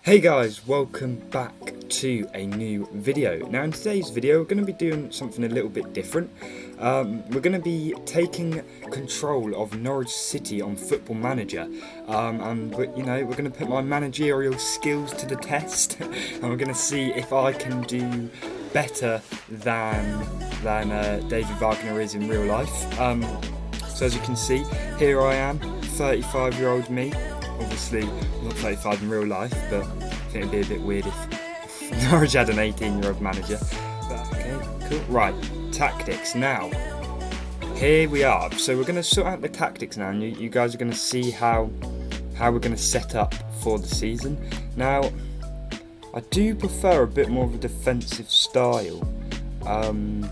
Hey guys, welcome back to a new video. Now in today's video we're going to be doing something a little bit different. We're going to be taking control of Norwich City on Football Manager, and we're going to put my managerial skills to the test and we're going to see if I can do better than David Wagner is in real life. So as you can see, here I am, 35-year-old me. Obviously, I'm not 35 in real life, but I think it'd be a bit weird if Norwich had an 18-year-old manager. But okay, cool. Right, tactics. Now, here we are. So we're going to sort out the tactics now, and you guys are going to see how we're going to set up for the season. Now, I do prefer a bit more of a defensive style, and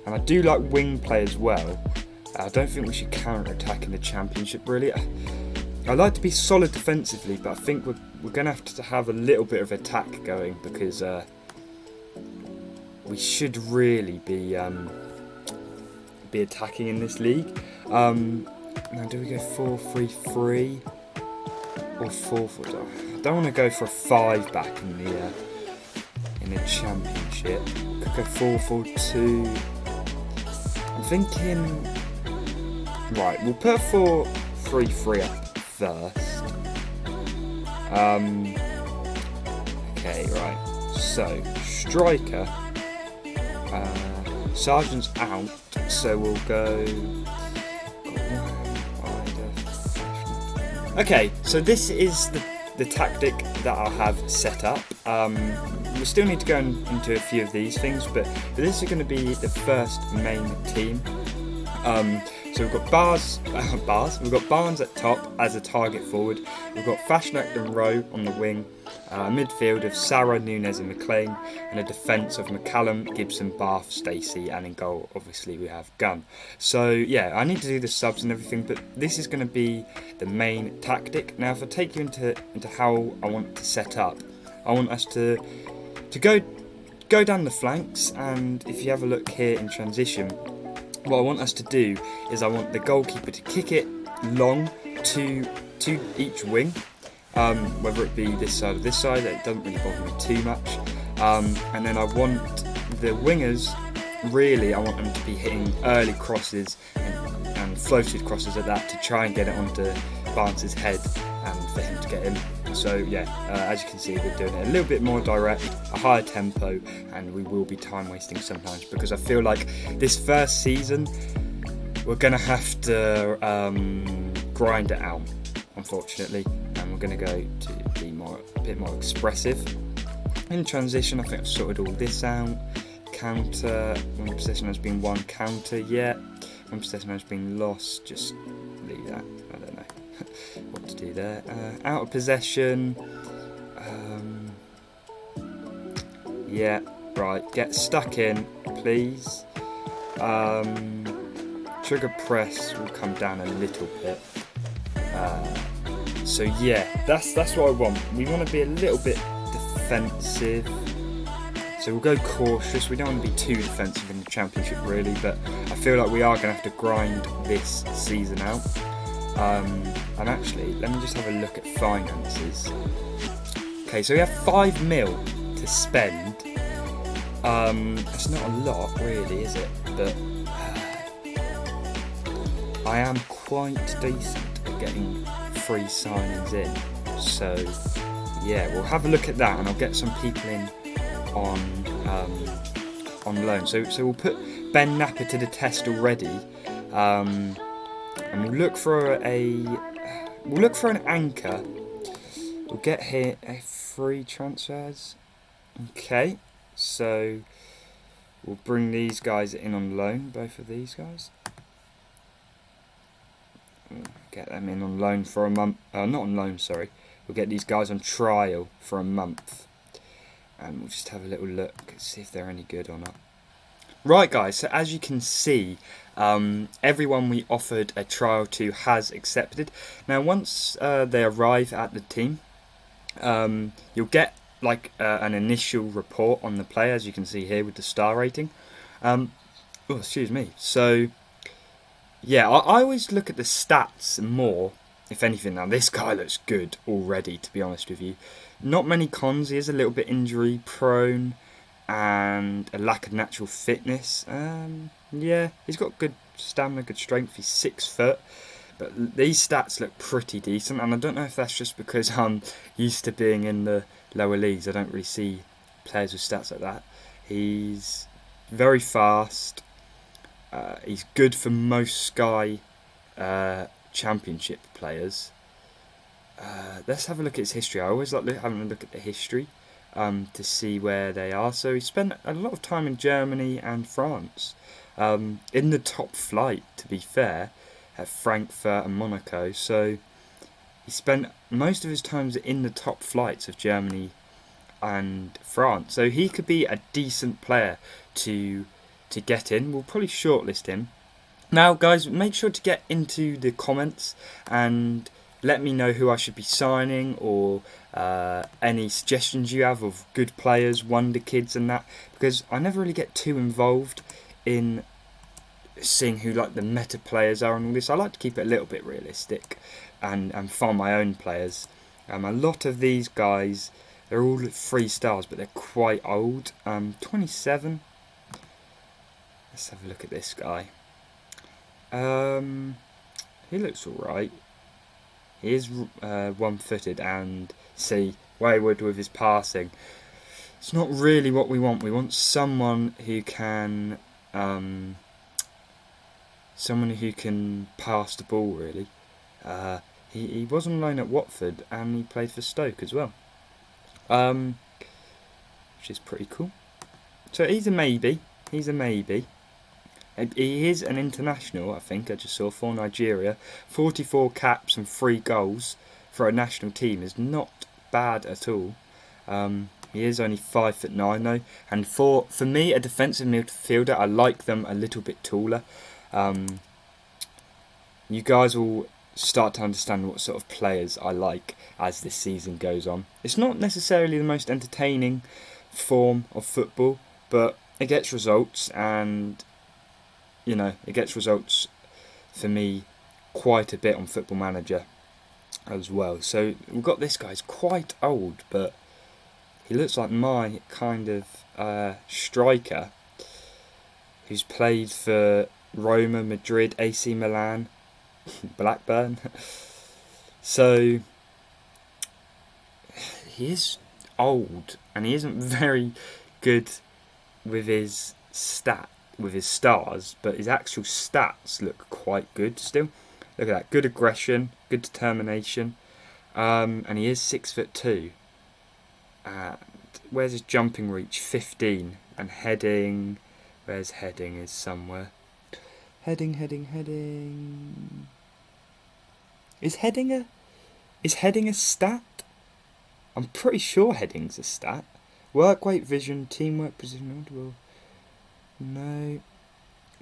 I do like wing play as well. I don't think we should counter-attack in the Championship, really. I like to be solid defensively, but I think we're going to have a little bit of attack going because we should really be attacking in this league. Now, do we go 4-3-3 or 4-4? I don't want to go for a 5-back in the Championship. Could go 4-4-2. I'm thinking. Right, we'll put a 4-3-3 up first. Okay, right. So, striker. Sergeant's out, so we'll go. Okay, so this is the tactic that I'll have set up. We still need to go into a few of these things, but this is going to be the first main team. So we've got We've got Barnes at top as a target forward. We've got Fashionact and Rowe on the wing. Midfield of Sarah, Nunes and McLean, and a defence of McCallum, Gibson, Bath, Stacey, and in goal obviously we have Gunn. So yeah, I need to do the subs and everything, but this is going to be the main tactic. Now if I take you into how I want to set up, I want us to go down the flanks, and if you have a look here in transition, what I want us to do is I want the goalkeeper to kick it long to each wing, whether it be this side or this side. It doesn't really bother me too much. And then I want the wingers, really, I want them to be hitting early crosses and floated crosses at that to try and get it onto Barnes' head and for him to get in. So yeah, as you can see, we're doing it a little bit more direct, a higher tempo, and we will be time wasting sometimes because I feel like this first season we're going to have to grind it out, unfortunately, and we're going to go to be a bit more expressive. In transition, I think I've sorted all this out. Counter, when possession has been won, counter, yeah. When possession has been lost, just leave that. I don't know what to do there. Out of possession. Yeah, right. Get stuck in, please. Trigger press will come down a little bit. So yeah, that's what I want. We want to be a little bit defensive. So we'll go cautious. We don't want to be too defensive in the Championship, really, but I feel like we are going to have to grind this season out. And actually, let me just have a look at finances. Okay, so we have 5 mil to spend. That's not a lot, really, is it? But I am quite decent at getting free signings in. So yeah, we'll have a look at that, and I'll get some people in on loan. So we'll put Ben Napper to the test already, and we'll look for an anchor. We'll get here a free transfers. Okay, so we'll bring these guys in on loan. Both of these guys. Get them in on loan for a month. Not on loan, sorry. We'll get these guys on trial for a month. And we'll just have a little look, see if they're any good or not. Right guys, so as you can see, everyone we offered a trial to has accepted. Now once they arrive at the team, you'll get like an initial report on the player, as you can see here with the star rating. Oh, excuse me. So yeah, I always look at the stats more if anything, now this guy looks good already, to be honest with you. Not many cons. He is a little bit injury prone and a lack of natural fitness. Yeah, he's got good stamina, good strength. He's 6 foot. But these stats look pretty decent, and I don't know if that's just because I'm used to being in the lower leagues. I don't really see players with stats like that. He's very fast. He's good for most Sky Championship players. Let's have a look at his history. I always like having a look at the history to see where they are. So he spent a lot of time in Germany and France. In the top flight, to be fair, at Frankfurt and Monaco. So he spent most of his times in the top flights of Germany and France. So he could be a decent player to get in. We'll probably shortlist him. Now, guys, make sure to get into the comments and let me know who I should be signing, or any suggestions you have of good players, wonder kids and that, because I never really get too involved in seeing who like the meta players are and all this. I like to keep it a little bit realistic and find my own players. A lot of these guys, they're all 3 stars, but they're quite old. 27. Let's have a look at this guy. He looks alright. He is one-footed and wayward with his passing. It's not really what we want. We want someone who can pass the ball, really. He was on loan at Watford and he played for Stoke as well, which is pretty cool. So he's a maybe. He is an international, I think. I just saw, for Nigeria. 44 caps and 3 goals for a national team is not bad at all. He is only 5'9" though, and for me, a defensive midfielder, I like them a little bit taller. You guys will start to understand what sort of players I like as this season goes on. It's not necessarily the most entertaining form of football, but it gets results, and it gets results for me quite a bit on Football Manager as well. So we've got this guy. He's quite old, but he looks like my kind of striker who's played for Roma, Madrid, AC Milan, Blackburn. So he is old and he isn't very good with his stars, but his actual stats look quite good still. Look at that, good aggression, good determination, and he is 6'2". And where's his jumping reach? 15. And heading, where's heading? Is somewhere. Heading. Is heading a stat? I'm pretty sure heading's a stat. Work rate, vision, teamwork, position. No.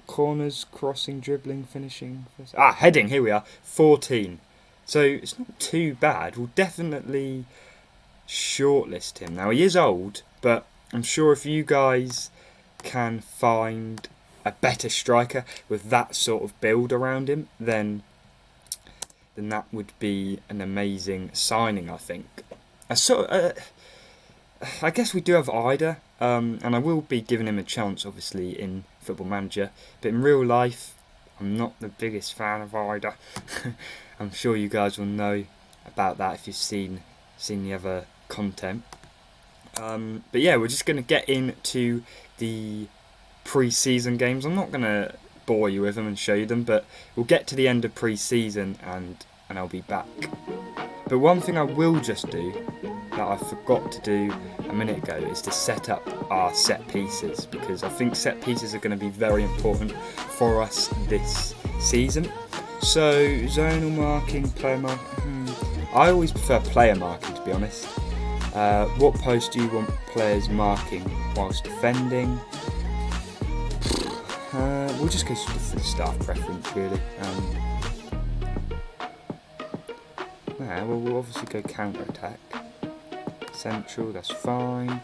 Corners, crossing, dribbling, finishing. Heading, here we are. 14. So it's not too bad. We'll definitely shortlist him. Now, he is old, but I'm sure if you guys can find a better striker with that sort of build around him, then that would be an amazing signing, I think. I guess we do have Ida, and I will be giving him a chance, obviously, in Football Manager. But in real life, I'm not the biggest fan of Ida. I'm sure you guys will know about that if you've seen the other content. But yeah, we're just going to get into the pre-season games. I'm not going to bore you with them and show you them, but we'll get to the end of pre-season and I'll be back. But one thing I will just do that I forgot to do a minute ago is to set up our set pieces, because I think set pieces are going to be very important for us this season. So zonal marking, player marking. I always prefer player marking, to be honest. What post do you want players marking whilst defending? We'll just go for the staff preference, really. We'll obviously go counter attack. Central, that's fine.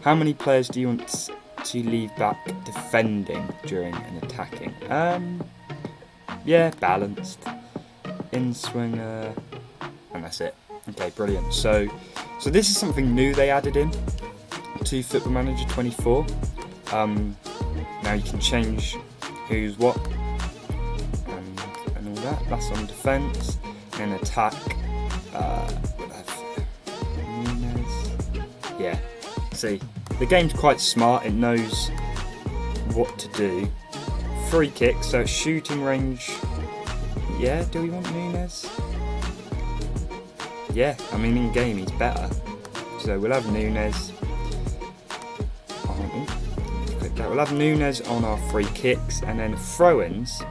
How many players do you want to leave back defending during an attacking? Yeah, balanced. in swinger, and that's it. Okay, brilliant. So this is something new they added in to Football Manager 24. Now you can change who's what and all that. That's on defence. And attack. We'll have Nunes. Yeah. See, the game's quite smart. It knows what to do. Free kick, so shooting range. Yeah, do we want Nunes? Yeah, I mean in game he's better. So we'll have Nunes. Click that. We'll have Nunes on our free kicks, and then throw-ins.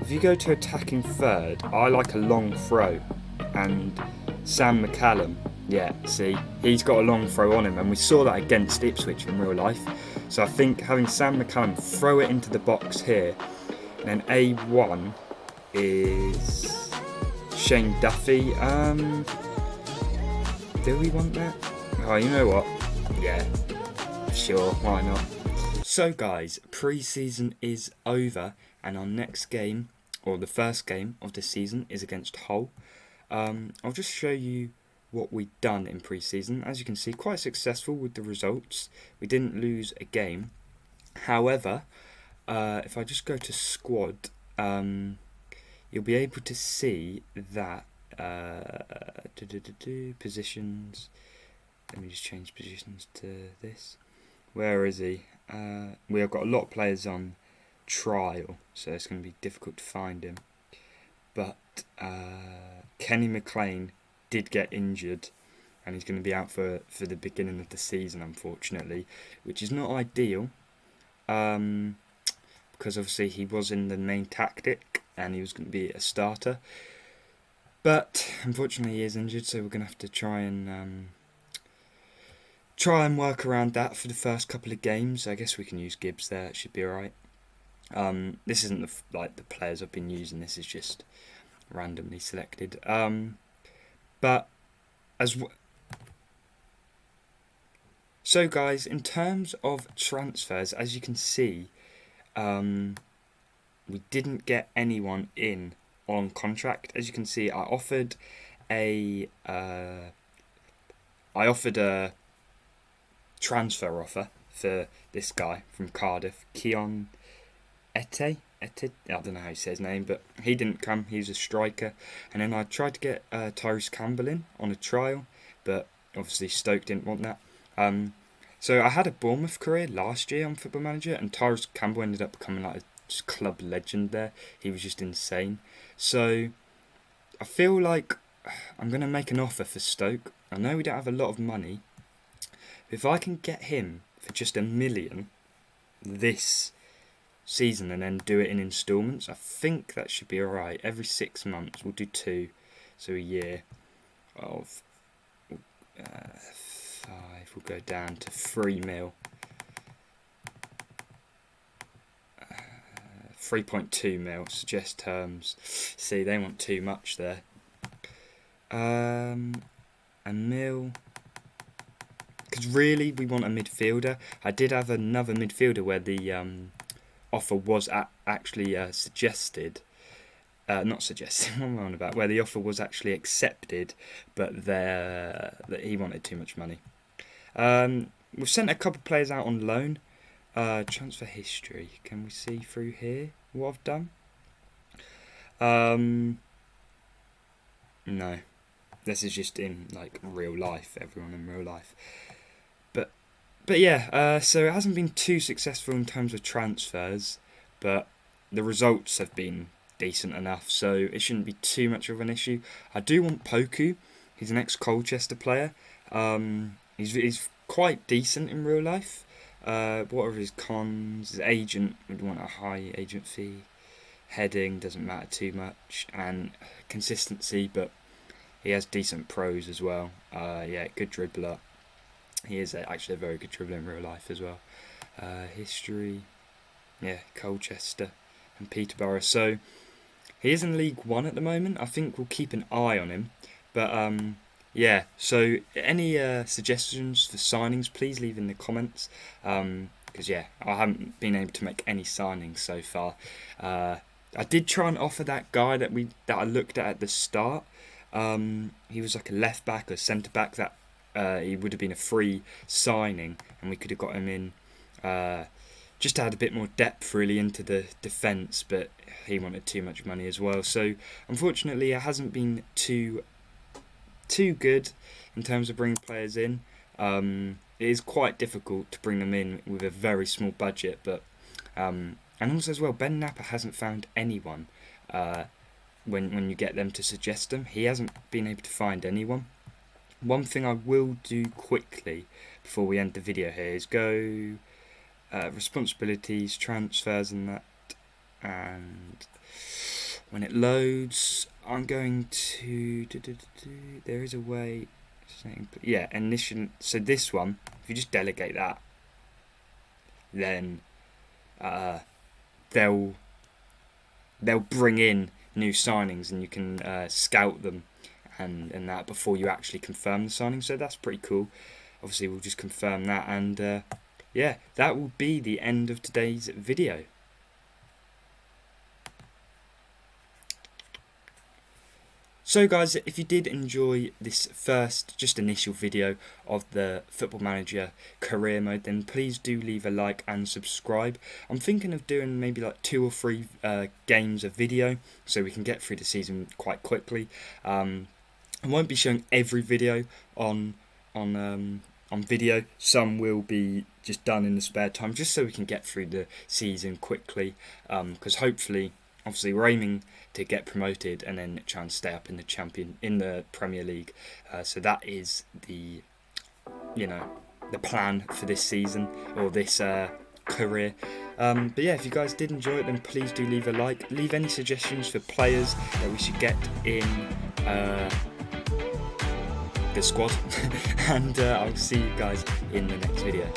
If you go to attacking third, I like a long throw, and Sam McCallum. Yeah, see, he's got a long throw on him, and we saw that against Ipswich in real life. So I think having Sam McCallum throw it into the box here, and then A1 is Shane Duffy. Do we want that? Oh, you know what? Yeah, sure, why not? So guys, pre-season is over, and our next game, or the first game of this season, is against Hull. I'll just show you what we've done in pre-season. As you can see, quite successful with the results. We didn't lose a game. However, if I just go to squad, you'll be able to see that positions. Let me just change positions to this. Where is he? We have got a lot of players on trial, so it's going to be difficult to find him. But Kenny McLean did get injured, and he's going to be out for the beginning of the season, unfortunately, which is not ideal, because obviously he was in the main tactic and he was going to be a starter. But unfortunately he is injured, so we're going to have to try and work around that for the first couple of games. I guess we can use Gibbs there, it should be alright. This isn't the players I've been using, this is just randomly selected. But so guys, in terms of transfers, as you can see, we didn't get anyone in on contract. As you can see, I offered a transfer offer for this guy from Cardiff, Keon Ete. I don't know how you say his name, but he didn't come. He was a striker. And then I tried to get Tyrese Campbell in on a trial, but obviously Stoke didn't want that. So I had a Bournemouth career last year on Football Manager, and Tyrese Campbell ended up becoming like a club legend there. He was just insane. So I feel like I'm going to make an offer for Stoke. I know we don't have a lot of money. If I can get him for just $1 million this season and then do it in instalments, I think that should be alright. Every 6 months we'll do 2, so a year of 5. We'll go down to 3 mil, 3.2 mil. Suggest terms. See, they want too much there. $1 mil. Because really, we want a midfielder. I did have another midfielder where the offer was actually suggested. Not suggested, what am I on about? Where the offer was actually accepted, but that he wanted too much money. We've sent a couple of players out on loan. Transfer history. Can we see through here what I've done? No. This is just in like real life, everyone in real life. But yeah, so it hasn't been too successful in terms of transfers, but the results have been decent enough, so it shouldn't be too much of an issue. I do want Poku. He's an ex-Colchester player. He's quite decent in real life. What are his cons? His agent would want a high agent fee. Heading doesn't matter too much, and consistency, but he has decent pros as well. Yeah, good dribbler. He is actually a very good dribbler in real life as well. History, yeah, Colchester and Peterborough. So he is in League One at the moment. I think we'll keep an eye on him. But yeah, so any suggestions for signings, please leave in the comments. Because yeah, I haven't been able to make any signings so far. I did try and offer that guy that I looked at the start. He was like a left back or centre back that he would have been a free signing, and we could have got him in just to add a bit more depth really into the defence, but he wanted too much money as well. So unfortunately, it hasn't been too good in terms of bringing players in. It is quite difficult to bring them in with a very small budget, but and also as well, Ben Napper hasn't found anyone when you get them to suggest them. He hasn't been able to find anyone. One thing I will do quickly before we end the video here is go responsibilities, transfers and that, and when it loads I'm going to there is a way, yeah, initial. So this one, if you just delegate that, then they'll bring in new signings, and you can scout them and that before you actually confirm the signing. So that's pretty cool. Obviously we'll just confirm that, and yeah, that will be the end of today's video. So guys, if you did enjoy this first, just initial video of the Football Manager career mode, then please do leave a like and subscribe. I'm thinking of doing maybe like 2 or 3 games a video, so we can get through the season quite quickly. I won't be showing every video on video. Some will be just done in the spare time, just so we can get through the season quickly, because hopefully, obviously we're aiming to get promoted and then try and stay up in the Premier League. So that is the plan for this season, or this career. But yeah, if you guys did enjoy it, then please do leave a like. Leave any suggestions for players that we should get in the squad, and I'll see you guys in the next video.